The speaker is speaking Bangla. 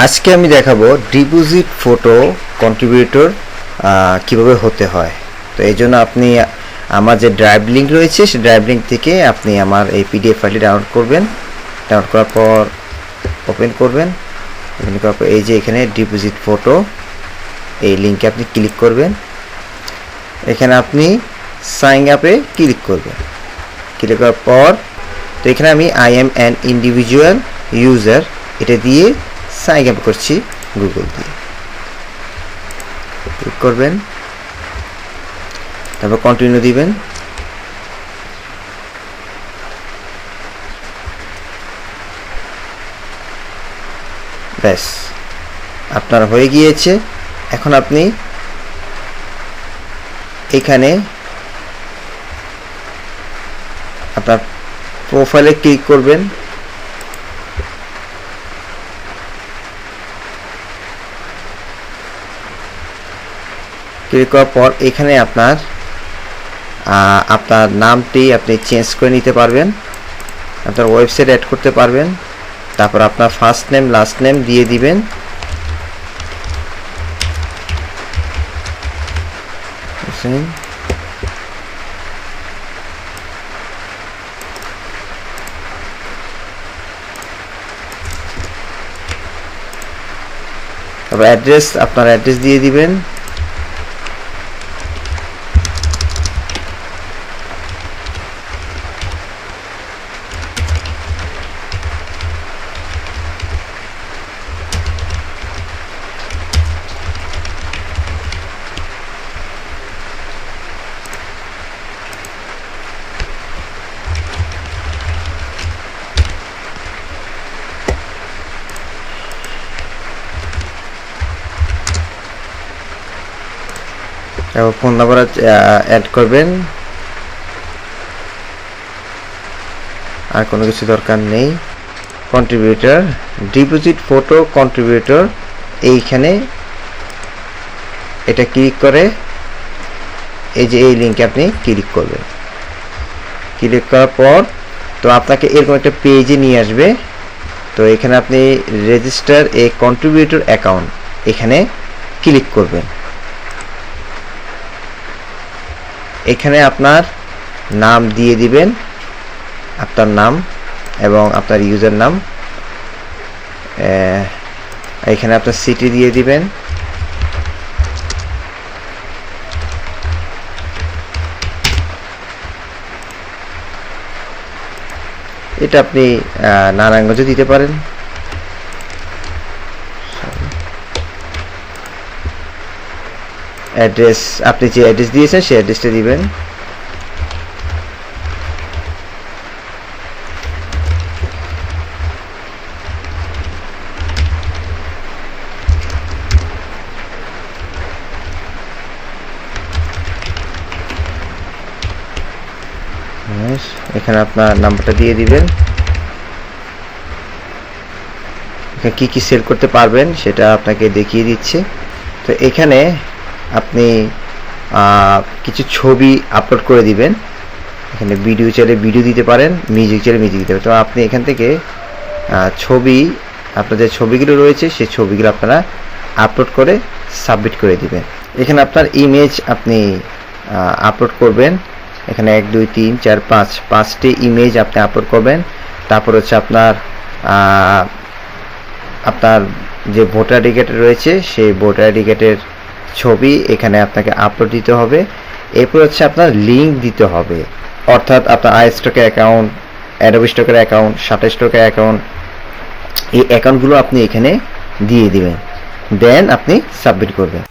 আজকে আমি দেখাবো ডিপোজিট ফটো কন্ট্রিবিউটর কিভাবে হতে হয়। তো এই জন্য আপনি আমার যে ড্রাইভ লিঙ্ক রয়েছে সেই ড্রাইভ লিঙ্ক থেকে আপনি আমার এই পিডিএফ ফাইলটি ডাউনলোড করবেন। ডাউনলোড করার পর ওপেন করবেন। ওপেন করার পর এই যে এখানে ডিপোজিট ফটো, এই লিঙ্কে আপনি ক্লিক করবেন। এখানে আপনি সাইন আপে ক্লিক করবেন। ক্লিক করার পর তো এখানে আমি I am an individual user এটা দিয়ে সাইন আপ করছি গুগল দিয়ে। ক্লিক করবেন, তারপর কন্টিনিউ দিবেন। ব্যাস আপনার হয়ে গিয়েছে। এখন আপনি এখানে আপনার প্রোফাইলে ক্লিক করবেন। ক্লিক করার পর এখানে আপনার নামটি আপনি চেঞ্জ করে নিতে পারবেন, আপনার ওয়েবসাইট অ্যাড করতে পারবেন। তারপর আপনার ফার্স্ট নেম লাস্ট নেম দিয়ে দিবেন। তারপর অ্যাড্রেস, আপনার অ্যাড্রেস দিয়ে দিবেন। তারপর ফোন নাম্বার অ্যাড করবেন, আর কোনো কিছু দরকার নেই। কন্ট্রিবিউটর ডিপোজিট ফটো কন্ট্রিবিউটর, এইখানে এটা ক্লিক করে এই যে এই লিঙ্কে আপনি ক্লিক করবেন। ক্লিক করার পর তো আপনাকে এরকম একটা পেজে নিয়ে আসবে। তো এখানে আপনি রেজিস্টার এ কন্ট্রিবিউটর অ্যাকাউন্ট এখানে ক্লিক করবেন। এখানে আপনার নাম দিয়ে দিবেন, আপনার নাম এবং আপনার ইউজার নাম। এখানে আপনার সিটি দিয়ে দিবেন। এটা আপনি নারায়ণগঞ্জে দিতে পারেন। অ্যাড্রেস আপনি যে অ্যাড্রেস দিয়েছেন সেই অ্যাড্রেসটা দিবেন। এখানে আপনার নাম্বারটা দিয়ে দিবেন। এখানে কি কি সেল করতে পারবেন সেটা আপনাকে দেখিয়ে দিচ্ছে। তো এখানে আপনি কিছু ছবি আপলোড করে দিবেন। এখানে ভিডিও চাইলে ভিডিও দিতে পারেন, মিউজিক চাইলে মিউজিক দিতে পারেন। তো আপনি এখান থেকে ছবি, আপনার যে ছবিগুলো রয়েছে সেই ছবিগুলো আপনারা আপলোড করে সাবমিট করে দিবেন। এখানে আপনার ইমেজ আপনি আপলোড করবেন। এখানে 1 2 3 4 5 5টি ইমেজ আপনি আপলোড করবেন। তারপর হচ্ছে আপনার যে ভোটার আইডি কার্ড রয়েছে সেই ভোটার আইডি কার্ডের ছবি এখানে আপনাকে আপলোড দিতে হবে। এরপর হচ্ছে আপনার লিঙ্ক দিতে হবে, অর্থাৎ আপনার আইস্টকের অ্যাকাউন্ট, অ্যাডোবি স্টকের অ্যাকাউন্ট, শাটার স্টকের অ্যাকাউন্ট, এই অ্যাকাউন্টগুলো আপনি এখানে দিয়ে দিবেন। দেন আপনি সাবমিট করবেন।